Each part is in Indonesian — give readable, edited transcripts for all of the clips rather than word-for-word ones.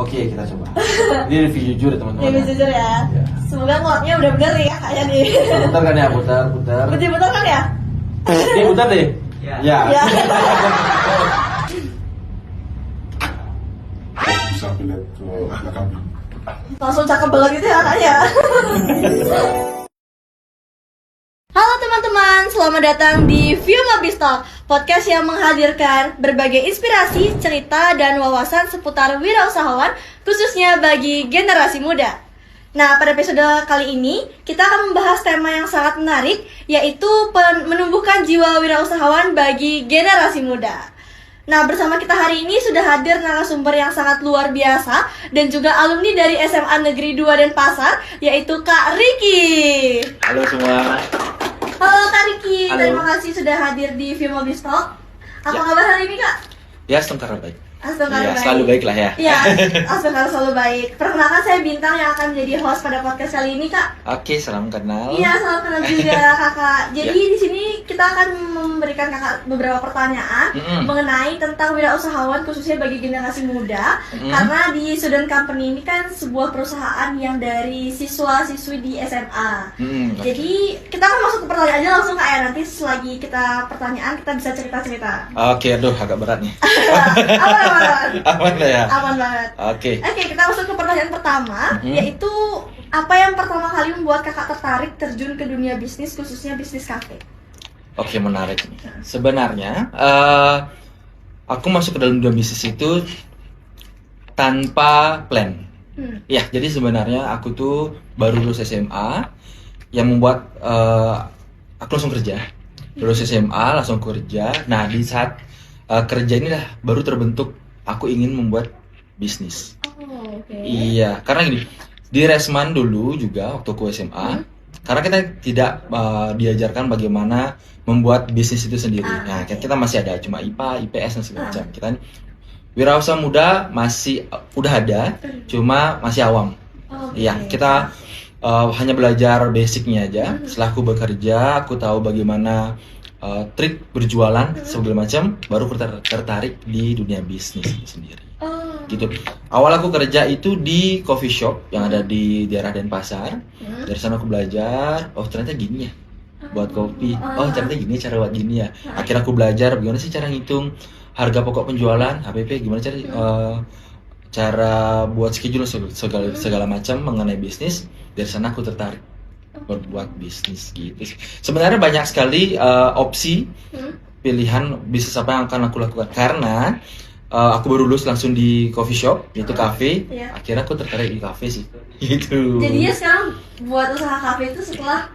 Oke, kita coba. Ini review jujur ya teman-teman. Review jujur ya. Semoga ngotnya udah bener ya kakaknya nih. Putar kan ya, putar. Betul kan ya? Ini putar deh. Ya. Bisa lihat ke belakang. Langsung cakep banget gitu ya kakaknya. Halo teman-teman, selamat datang di View Mabistalk, podcast yang menghadirkan berbagai inspirasi, cerita, dan wawasan seputar wirausahawan, khususnya bagi generasi muda. Nah, pada episode kali ini, kita akan membahas tema yang sangat menarik, yaitu menumbuhkan jiwa wirausahawan bagi generasi muda. Nah, bersama kita hari ini sudah hadir narasumber yang sangat luar biasa dan juga alumni dari SMA Negeri 2 Denpasar, yaitu Kak Riki. Halo semua. Halo Kak Riki, Halo. terima kasih sudah hadir di View Mabistalk. Apa Ya. kabar hari ini Kak? Ya, setengah baik. Astagfirullah, Iya, selalu baik lah ya. Iya, astagfirullah selalu baik. Perkenalkan saya Bintang yang akan menjadi host pada podcast kali ini Kak. Oke, salam kenal. Iya, salam kenal juga Kakak. Jadi Ya. di sini kita akan memberikan Kakak beberapa pertanyaan mengenai tentang wirausahawan khususnya bagi generasi muda. Karena di Student Company ini kan sebuah perusahaan yang dari siswa-siswi di SMA. Oke. Jadi kita akan masuk ke pertanyaan aja langsung Kak ya. Nanti selagi kita pertanyaan kita bisa cerita-cerita. Oke, aduh agak berat nih. Aman. Aman lah ya. Aman banget. Oke. Oke, kita masuk ke pertanyaan pertama, yaitu apa yang pertama kali membuat kakak tertarik terjun ke dunia bisnis, khususnya bisnis kafe? Oke, menarik nih. Sebenarnya aku masuk ke dalam dunia bisnis itu tanpa plan. Ya, jadi sebenarnya aku tuh baru lulus SMA yang membuat aku langsung kerja. Lulus SMA langsung kerja. Nah, di saat kerja inilah baru terbentuk aku ingin membuat bisnis. Oh, oke. Iya, karena gini, di Resman dulu juga waktu aku SMA, karena kita tidak diajarkan bagaimana membuat bisnis itu sendiri. Nah, kita masih ada cuma IPA, IPS dan segala macam. Kita wirausaha muda masih udah ada, cuma masih awam. Iya, kita hanya belajar basicnya aja. Setelah aku bekerja, aku tahu bagaimana trik berjualan segala macam, baru tertarik di dunia bisnis itu sendiri. Gitu. Awal aku kerja itu di coffee shop yang ada di daerah Denpasar. Dari sana aku belajar, oh ternyata gini ya buat kopi. Oh ternyata gini cara buat gini ya. Akhirnya aku belajar bagaimana sih cara ngitung harga pokok penjualan, HPP, gimana cara buat schedule segala macam mengenai bisnis. Dari sana aku tertarik buat bisnis gitu. Sebenarnya banyak sekali opsi pilihan bisnis apa yang akan aku lakukan karena aku baru lulus langsung di coffee shop, yaitu kafe. Akhirnya aku tertarik di kafe sih. Gitu. Jadinya sekarang buat usaha kafe itu setelah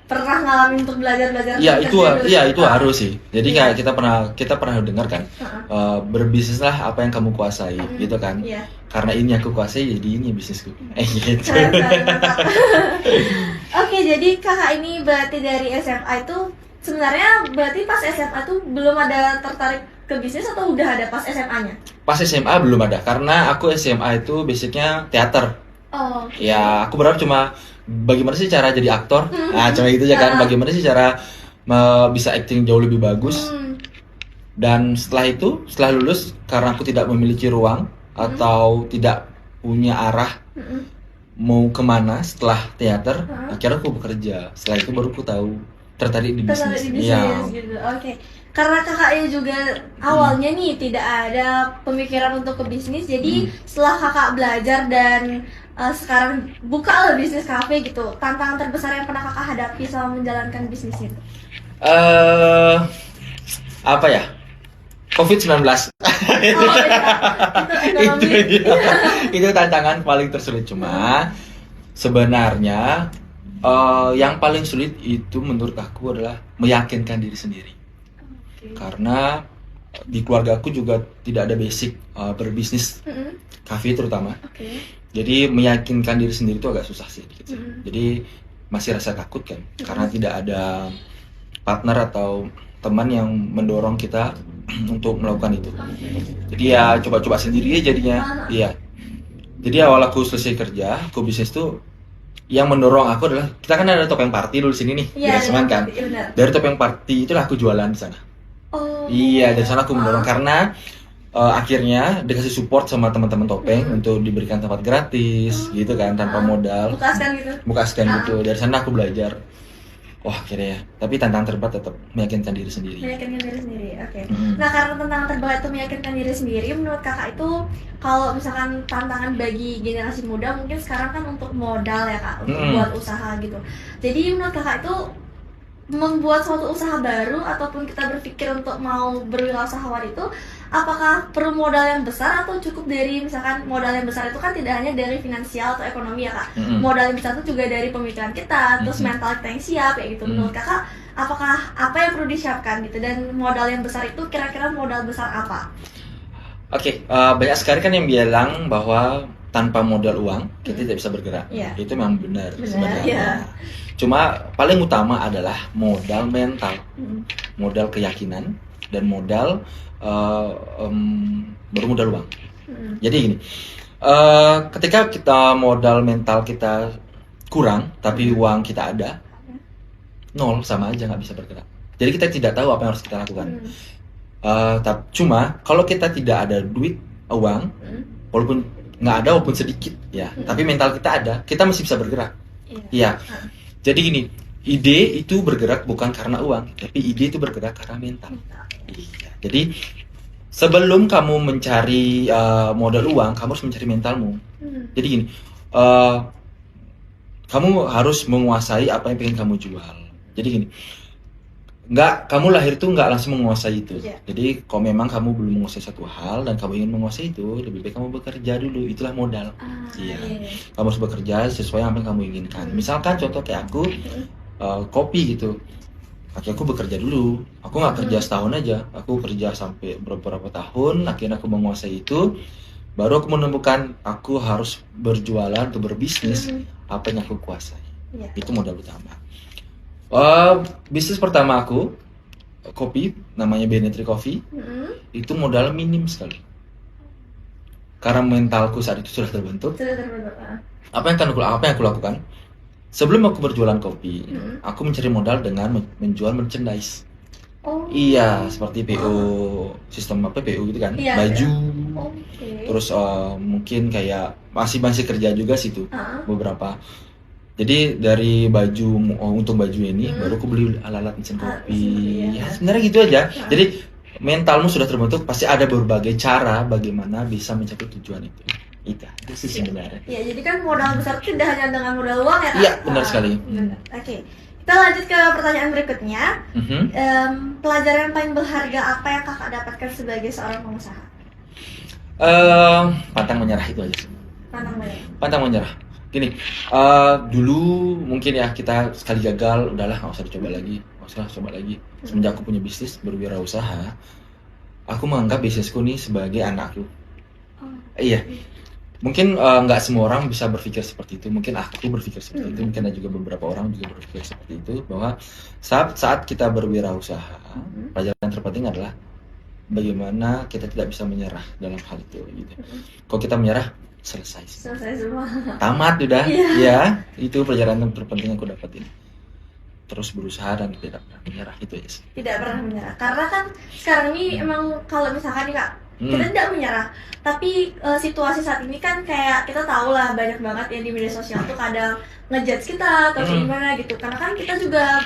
pernah ngalamin untuk belajar. Iya itu harus sih. Jadi kayak kita pernah dengar kan, berbisnislah apa yang kamu kuasai, gitu kan. Karena ini aku kuasai, jadi ini bisnisku. Gitu. Oke, jadi kakak ini berarti dari SMA itu sebenarnya berarti pas SMA tuh belum ada tertarik ke bisnis atau udah ada pas SMA-nya? Pas SMA belum ada, karena aku SMA itu basicnya teater. Oh. Ya, aku berharap cuma bagaimana sih cara jadi aktor. Nah, cuma itu aja kan. Bagaimana sih cara bisa acting jauh lebih bagus. Dan setelah lulus, karena aku tidak memiliki ruang atau tidak punya arah mau kemana setelah teater, akhirnya aku bekerja. Setelah itu baru aku tahu tertarik di bisnis. Gitu. Oke. Karena kakaknya juga awalnya nih tidak ada pemikiran untuk ke bisnis, jadi setelah kakak belajar dan sekarang buka lah bisnis kafe gitu, tantangan terbesar yang pernah kakak hadapi selama menjalankan bisnis itu? Apa ya? COVID-19. Itu tantangan paling tersulit. Cuma sebenarnya yang paling sulit itu menurut aku adalah meyakinkan diri sendiri. Karena di keluarga aku juga tidak ada basic berbisnis kafe terutama. Jadi meyakinkan diri sendiri itu agak susah sih dikit. Jadi masih rasa takut kan, karena tidak ada partner atau teman yang mendorong kita untuk melakukan itu. Jadi ya coba-coba sendiri jadinya. Iya. Jadi awal aku selesai kerja, aku bisnis tuh yang mendorong aku adalah, kita kan ada topeng party dulu sini nih, di Resman kan. Dari topeng party itulah aku jualan di sana. Iya, dari sana aku mendorong karena akhirnya dikasih support sama teman-teman topeng untuk diberikan tempat gratis gitu kan, tanpa modal. Buka scan gitu. Dari sana aku belajar. Wah, akhirnya ya. Tapi tantangan terberat tetap meyakinkan diri sendiri. Oke. Nah, karena tantangan terberat itu meyakinkan diri sendiri, menurut kakak itu kalau misalkan tantangan bagi generasi muda mungkin sekarang kan untuk modal ya kak, untuk buat usaha gitu. Jadi menurut kakak itu membuat suatu usaha baru ataupun kita berpikir untuk mau berwirausahawan itu, apakah perlu modal yang besar atau cukup dari misalkan modal yang besar itu kan tidak hanya dari finansial atau ekonomi ya kak, modal yang besar itu juga dari pemikiran kita, terus mental kita yang siap ya gitu. Menurut kakak, apakah apa yang perlu disiapkan gitu, dan modal yang besar itu kira-kira modal besar apa? Oke, banyak sekali kan yang bilang bahwa tanpa modal uang kita tidak bisa bergerak. Itu memang benar sebenarnya. Cuma paling utama adalah modal mental, modal keyakinan, dan modal baru modal uang. Jadi gini, ketika kita modal mental kita kurang tapi uang kita ada, nol, sama aja nggak bisa bergerak. Jadi kita tidak tahu apa yang harus kita lakukan. Cuma kalau kita tidak ada duit, uang, walaupun nggak ada, walaupun sedikit ya, tapi mental kita ada, kita masih bisa bergerak. Iya. Jadi gini, ide itu bergerak bukan karena uang, tapi ide itu bergerak karena mental. Iya. Jadi sebelum kamu mencari modal uang, kamu harus mencari mentalmu. Jadi gini, kamu harus menguasai apa yang pengen kamu jual. Jadi gini, kamu lahir tuh nggak langsung menguasai itu. Jadi kalau memang kamu belum menguasai satu hal dan kamu ingin menguasai itu, lebih baik kamu bekerja dulu. Itulah modal. Kamu harus bekerja sesuai apa yang kamu inginkan. Misalkan contoh kayak aku, kopi gitu. Aku bekerja dulu. Aku nggak kerja setahun aja. Aku kerja sampai beberapa tahun. Akhirnya aku menguasai itu. Baru aku menemukan aku harus berjualan atau berbisnis apa yang aku kuasai. Itu modal utama. Bisnis pertama aku, kopi, namanya Benetri Coffee. Itu modal minim sekali. Karena mentalku saat itu sudah terbentuk. Apa yang aku lakukan? Sebelum aku berjualan kopi, aku mencari modal dengan menjual merchandise. Iya, seperti PO, sistem apa PO gitu kan, baju. Terus mungkin kayak masih kerja juga situ beberapa. Jadi dari baju, untuk baju ini baru aku beli alat-alat mesin kopi. Ya sebenarnya gitu aja. Jadi mentalmu sudah terbentuk, pasti ada berbagai cara bagaimana bisa mencapai tujuan itu. Itu sih sebenarnya. Iya, jadi kan modal besar tidak hanya dengan modal uang ya kak? Iya, benar sekali. Oke, kita lanjut ke pertanyaan berikutnya. Pelajaran yang paling berharga apa yang kakak dapatkan sebagai seorang pengusaha? Pantang menyerah itu aja sih. Pantang menyerah. Gini, dulu mungkin ya kita sekali gagal, udahlah nggak usah dicoba lagi, Semenjak aku punya bisnis berwirausaha, aku menganggap bisnisku nih sebagai anakku. Iya. Mungkin nggak semua orang bisa berpikir seperti itu. Mungkin aku berpikir seperti itu. Mungkin ada juga beberapa orang juga berpikir seperti itu. Bahwa saat kita berwirausaha, pelajaran terpenting adalah bagaimana kita tidak bisa menyerah dalam hal itu. Gitu. Kalau kita menyerah, selesai semua. Tamat udah. Ya, itu pelajaran yang terpenting yang aku dapetin. Terus berusaha dan tidak pernah menyerah, itu ya sih. Tidak pernah menyerah. Karena kan sekarang ini emang kalau misalkan nih kak, kita tidak menyerah, tapi situasi saat ini kan kayak kita tahu lah, banyak banget yang di media sosial tuh kadang ngejudge kita atau gimana gitu. Karena kan kita juga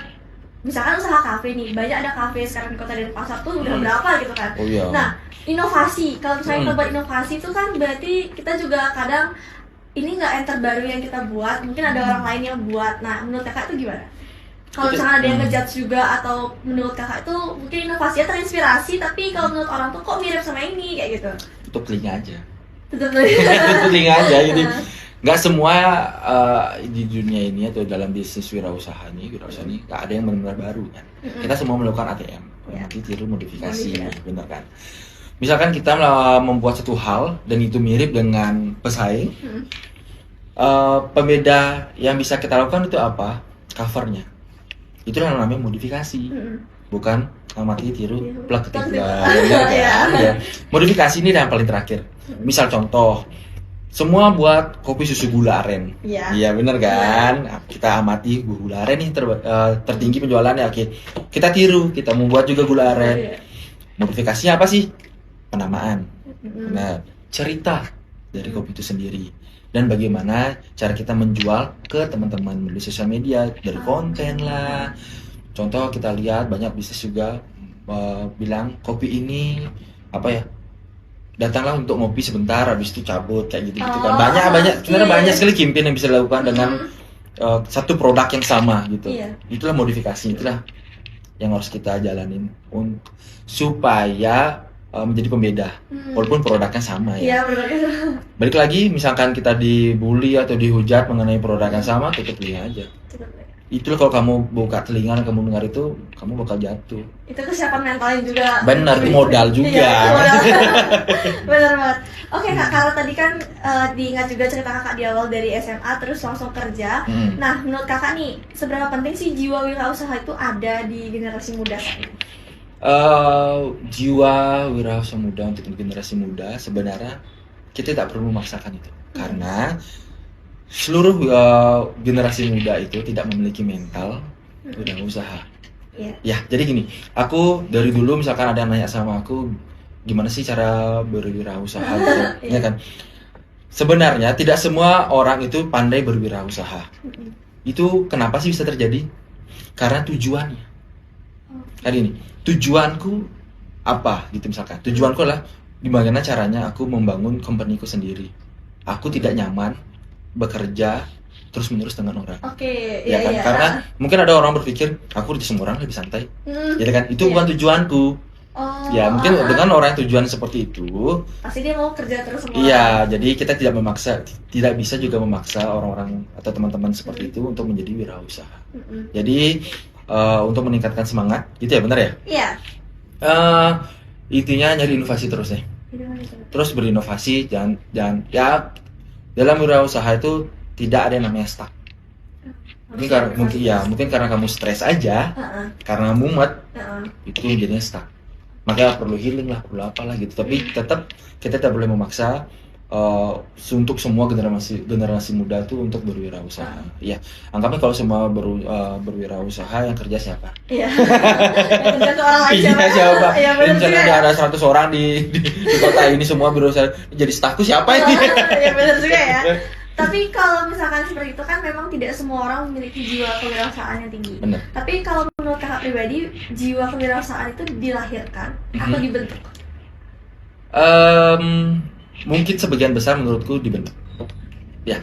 misalkan usaha kafe nih, banyak ada kafe sekarang di Kota Denpasar tuh udah berapa gitu kan. Nah, inovasi, kalau misalnya kita buat inovasi itu kan berarti kita juga kadang ini nggak yang terbaru yang kita buat, mungkin ada orang lain yang buat. Nah, menurut kakak itu gimana? Kalau misalnya ada yang ngejudge juga, atau menurut kakak itu mungkin inovasinya terinspirasi, tapi kalau menurut orang tuh kok mirip sama ini, kayak gitu. Tutup telinga aja. Tutup telinga aja gitu. Nggak semua di dunia ini atau dalam bisnis wirausaha ini nggak ada yang benar-benar baru kan. Kita semua melakukan ATM, nanti tiru modifikasi, benar kan. Misalkan kita membuat satu hal dan itu mirip dengan pesaing, pembeda yang bisa kita lakukan itu apa? Covernya. Itu yang namanya modifikasi, bukan amati tiru plak ketik ya. Modifikasi ini yang paling terakhir. Misal contoh, semua buat kopi susu gula aren. Iya benar kan? Kita amati gula aren nih tertinggi penjualannya. Oke, kita tiru, kita membuat juga gula aren. Modifikasinya apa sih? Penamaan. Nah, cerita dari kopi itu sendiri dan bagaimana cara kita menjual ke teman-teman melalui sosial media dari konten lah. Contoh kita lihat banyak bisnis juga bilang kopi ini apa ya, datanglah untuk ngopi sebentar habis itu cabut kayak gitu gitu kan. Banyak sebenarnya banyak sekali campaign yang bisa dilakukan dengan satu produk yang sama gitu. Itulah modifikasi, itulah yang harus kita jalanin untuk supaya menjadi pembeda walaupun produknya sama ya. Balik lagi misalkan kita dibully atau dihujat mengenai produk yang sama, tutup telinga aja. Itulah kalau kamu buka telinga dan kamu dengar itu, kamu bakal jatuh. Itu kesiapan mentalnya juga. Benar, itu modal juga. Iya, modal. Benar banget. Oke Kak, kalau tadi kan diingat juga cerita Kakak di awal dari SMA terus langsung kerja. Nah, menurut Kakak nih, seberapa penting sih jiwa wirausaha itu ada di generasi muda saat ini? Jiwa wirausaha muda untuk generasi muda sebenarnya kita tidak perlu memaksakan itu, karena seluruh generasi muda itu tidak memiliki mental wirausaha. Ya, jadi gini, aku dari dulu misalkan ada yang nanya sama aku, gimana sih cara berwirausaha gitu, ya kan? Sebenarnya tidak semua orang itu pandai berwirausaha. Itu kenapa sih bisa terjadi? Karena tujuannya. Kali ini, tujuanku apa gitu misalkan. Tujuanku adalah gimana caranya aku membangun company-ku sendiri. Aku tidak nyaman bekerja terus menerus dengan orang. Ya kan? Karena mungkin ada orang berpikir aku di semua orang lebih santai. Ya kan? Itu bukan tujuanku. Ya mungkin dengan orang yang tujuan seperti itu pasti dia mau kerja terus sama iya, jadi kita tidak memaksa, tidak bisa juga memaksa orang-orang atau teman-teman seperti itu untuk menjadi wirausaha. Jadi untuk meningkatkan semangat, gitu ya, benar ya? Iya. Intinya nyari inovasi terus ya. Terus berinovasi dan ya dalam wirausaha itu tidak ada yang namanya stuck. Mungkin karena kamu stres aja, karena mumet, itu jadinya stuck. Maka perlu healing lah, perlu apalah gitu. Tapi tetap kita tidak boleh memaksa untuk semua generasi muda tuh untuk berwirausaha. Ya, anggapnya kalau semua berwirausaha, yang kerja siapa? Iya. Yang kerja orang lain siapa? Iya, misalnya ada 100 orang di kota ini semua berusaha, jadi staffku siapa ini? Iya benar juga ya. Tapi kalau misalkan seperti itu kan memang tidak semua orang memiliki jiwa kewirausahaan yang tinggi. Benar. Tapi kalau menurut Kakak pribadi, jiwa kewirausahaan itu dilahirkan atau dibentuk? Mungkin sebagian besar menurutku dibentuk. Ya,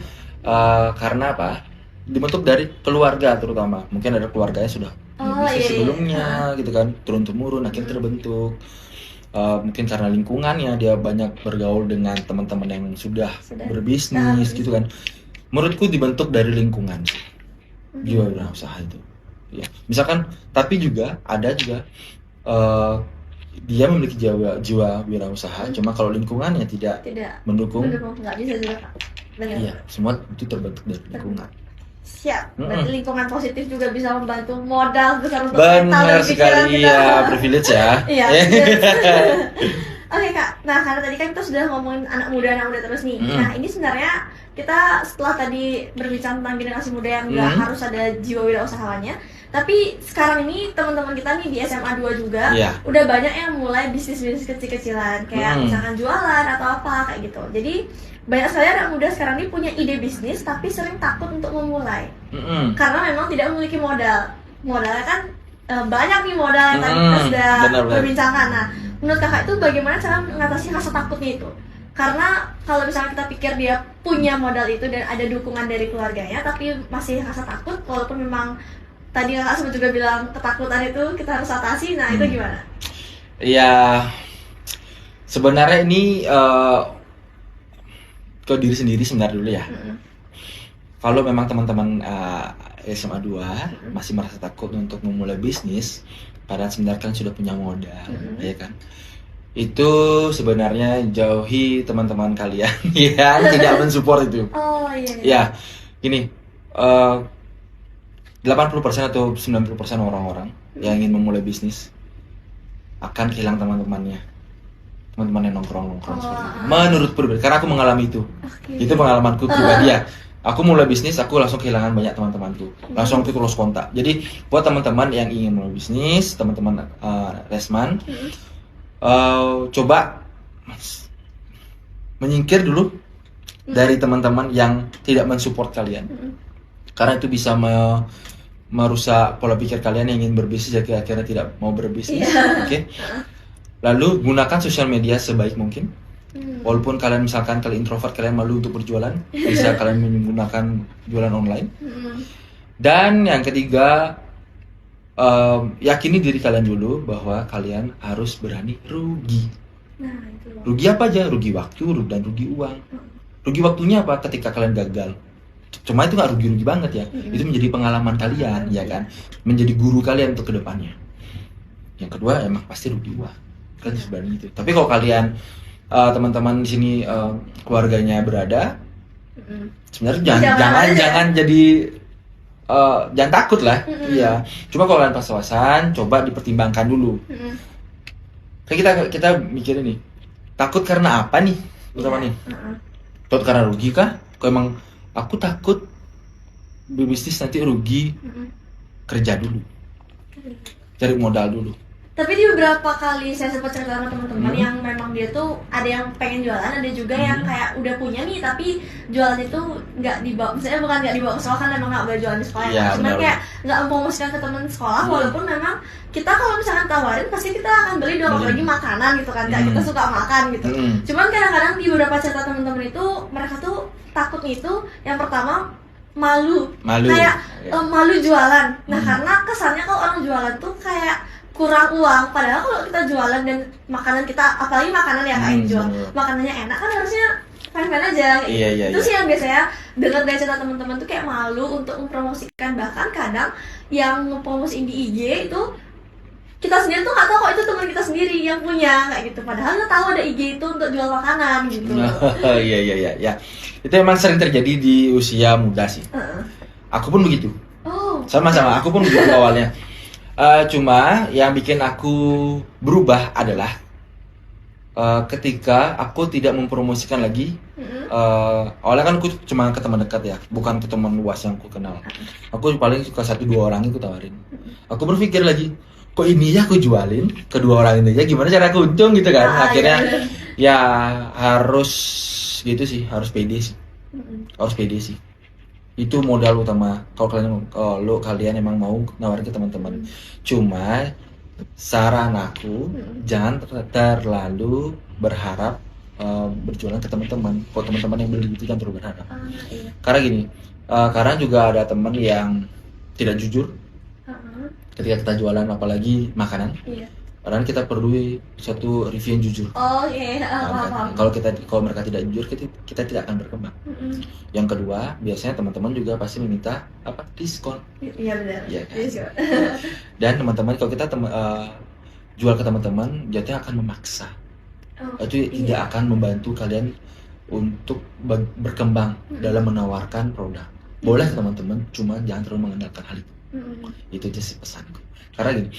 karena apa? Dibentuk dari keluarga terutama. Mungkin ada keluarganya sudah bisnis sebelumnya, gitu kan, turun temurun akhirnya terbentuk. Mungkin karena lingkungannya dia banyak bergaul dengan teman-teman yang sudah berbisnis gitu kan. Menurutku dibentuk dari lingkungan jiwa wirausaha itu. Ya, misalkan tapi juga ada juga dia memiliki jiwa wirausaha, cuma kalau lingkungannya tidak mendukung, nggak bisa juga Kak. Benar. Iya, semua itu terbentuk dari lingkungan. Siap. Berarti lingkungan positif juga bisa membantu modal besar untuk benar sekali ya, privilege ya. Iya. Oke Kak, nah karena tadi kan kita sudah ngomongin anak muda terus nih. Nah ini sebenarnya kita setelah tadi berbicara tentang generasi muda yang nggak harus ada jiwa wirausahawannya, tapi sekarang ini teman-teman kita nih di SMA 2 juga udah banyak yang mulai bisnis-bisnis kecil-kecilan kayak misalkan jualan atau apa kayak gitu. Jadi banyak sekali anak muda sekarang ini punya ide bisnis tapi sering takut untuk memulai karena memang tidak memiliki modal. Modalnya kan banyak nih modal yang tadi kita sudah berbincangkan. Nah, menurut Kakak itu bagaimana cara mengatasi rasa takutnya itu? Karena kalau misalnya kita pikir dia punya modal itu dan ada dukungan dari keluarganya tapi masih rasa takut, walaupun memang tadi Kakak sempat juga bilang ketakutan itu kita harus atasi. Nah, itu gimana? Ya, sebenarnya ini ke diri sendiri sebenarnya dulu ya. Kalau memang teman-teman SMA 2 masih merasa takut untuk memulai bisnis, padahal sebenarnya kan sudah punya modal, ya kan? Itu sebenarnya jauhi teman-teman kalian yang tidak mensupport itu. Oh iya. Ya, gini, 80% atau 90% orang-orang yang ingin memulai bisnis akan kehilangan teman-temannya. Teman-teman yang nongkrong-nongkrong seperti itu. Menurut pribadi, karena aku mengalami itu. Itu pengalamanku pribadi ya. Aku mulai bisnis, aku langsung kehilangan banyak teman-temanku. Langsung itu lost kontak. Jadi buat teman-teman yang ingin mulai bisnis, teman-teman Resman, coba menyingkir dulu dari teman-teman yang tidak mensupport kalian. Karena itu bisa merusak pola pikir kalian yang ingin berbisnis jadi akhirnya tidak mau berbisnis. Oke. Lalu gunakan sosial media sebaik mungkin. Walaupun kalian misalkan kalian introvert, kalian malu untuk berjualan, bisa kalian menggunakan jualan online. Dan yang ketiga, yakini diri kalian dulu bahwa kalian harus berani rugi. Nah, itu. Rugi apa aja? Rugi waktu dan rugi uang. Rugi waktunya apa? Ketika kalian gagal. Cuma itu nggak rugi-rugi banget ya. Itu menjadi pengalaman kalian, ya kan? Menjadi guru kalian untuk kedepannya. Yang kedua, emang pasti rugi uang. Kan sebenarnya itu. Tapi kalau kalian teman-teman di sini keluarganya berada, sebenarnya jangan jadi jangan takut lah. Iya. Cuma kalau kalian pas-pasan, coba dipertimbangkan dulu. Kayak kita mikirin nih, takut karena apa nih? Utama nih. Takut karena rugi kah? Kalau emang aku takut berbisnis nanti rugi, kerja dulu, cari modal dulu. Tapi di beberapa kali saya sempat cerita sama teman-teman yang memang dia tuh ada yang pengen jualan, ada juga yang kayak udah punya nih tapi jualan itu nggak dibawa, misalnya bukan nggak dibawa ke sekolah kan memang nggak boleh jualan di sekolah ya, cuman kayak nggak mempromosikan ke teman sekolah, walaupun memang kita kalau misalkan tawarin pasti kita akan beli dong, apalagi makanan gitu kan, kayak kita suka makan gitu. Cuman kadang-kadang di beberapa cerita teman-teman itu mereka tuh takutnya itu yang pertama malu. Kayak malu jualan. Nah karena kesannya kalau orang jualan tuh kayak kurang uang, padahal kalau kita jualan dan makanan kita, apalagi makanan ya kayak jual makanannya enak kan harusnya fine-fine aja. Itu sih yang biasanya dengar dari cerita teman-teman tuh kayak malu untuk mempromosikan, bahkan kadang yang ngepromosiin di IG itu kita sendiri tuh nggak tahu kok itu teman kita sendiri yang punya kayak gitu, padahal nggak tahu ada IG itu untuk jual makanan gitu. Iya. Itu emang sering terjadi di usia muda sih. Aku pun begitu. Sama-sama, aku pun begitu awalnya. Cuma yang bikin aku berubah adalah ketika aku tidak mempromosikan lagi. Awalnya kan aku cuma ke teman dekat ya, bukan ke teman luas yang aku kenal. Aku paling suka 1-2 orang aku tawarin. Aku berpikir lagi, kok ini ya aku jualin ke 2 orang ini aja, gimana cara aku untung gitu kan. Akhirnya ya harus gitu sih, harus pede sih. Harus pede sih. Itu modal utama kalau kalian emang mau nawarin ke teman-teman. Cuma saran aku jangan terlalu berharap berjualan ke teman-teman. Kalau teman-teman yang beli itu jangan terlalu berharap. Karena gini, karena juga ada teman yang tidak jujur ketika kita jualan, apalagi makanan. Padahal kita perlu suatu review yang jujur. Kalau mereka tidak jujur, kita tidak akan berkembang. Yang kedua, biasanya teman-teman juga pasti meminta diskon. Iya benar. Ya, kan? Dan teman-teman kalau kita jual ke teman-teman, jatuhnya akan memaksa. Itu tidak akan membantu kalian untuk berkembang dalam menawarkan produk. Boleh ke teman-teman, cuma jangan terlalu mengandalkan hal itu. Itu aja sih pesanku. Karena gini,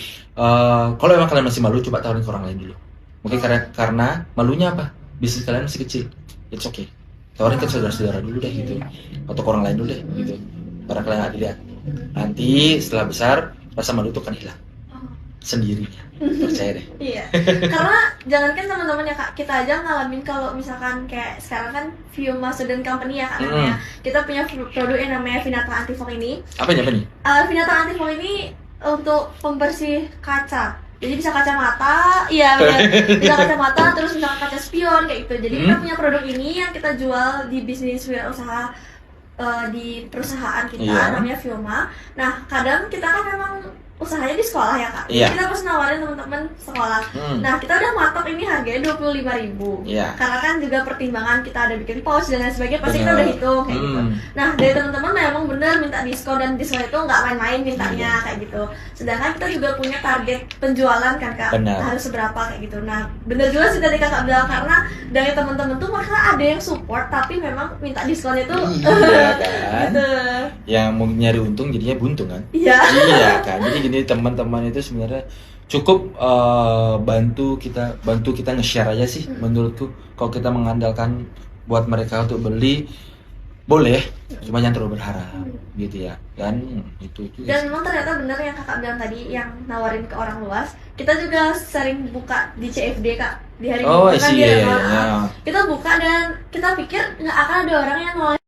kalau emang kalian masih malu, coba tawarin ke orang lain dulu. Mungkin karena malunya apa? Bisnis kalian masih kecil, it's okay. Tawarin ke saudara-saudara dulu deh gitu, atau ke orang lain dulu deh gitu. Karena kalian nggak dilihat. Nanti setelah besar, rasa malu itu akan hilang sendirinya. Percaya deh. Iya. Karena jangankan teman-teman ya kak, kita aja ngalamin kalau misalkan kayak sekarang kan Fiuma Student Company ya kak namanya. Kita punya produk yang namanya Vinata Antifog ini. Apa nih? Vinata Antifog ini untuk pembersih kaca. Jadi bisa kacamata, iya bisa kacamata, terus bisa kaca spion kayak gitu. Jadi kita punya produk ini yang kita jual di bisnis wirausaha di perusahaan kita namanya Fiuma. Nah kadang kita kan memang usahanya di sekolah ya kak. Jadi kita pas nawarin teman-teman sekolah. Nah kita udah matok ini harganya 25.000. Karena kan juga pertimbangan kita ada bikin pouch dan lain sebagainya, pasti kita udah hitung kayak gitu. Nah dari teman-teman memang bener minta diskon, dan diskon itu nggak main-main mintanya kayak gitu. Sedangkan kita juga punya target penjualan kan kak, harus seberapa kayak gitu. Nah bener juga sih tadi kakak bilang, karena dari teman-teman tuh mereka ada yang support tapi memang minta diskonnya tuh kan gitu. Yang mau nyari untung jadinya buntung kan. Iya kan. Jadi gini, teman-teman itu sebenarnya cukup bantu kita nge-share aja sih. Menurutku kalau kita mengandalkan buat mereka untuk beli, boleh, cuma jangan terlalu berharap gitu ya. Dan itu Dan memang ternyata benar yang kakak bilang tadi, yang nawarin ke orang luas. Kita juga sering buka di CFD kak, di hari Oh, Minggu kan iya, dia iya, nolak. iya. Kita buka dan kita pikir nggak akan ada orang yang nolak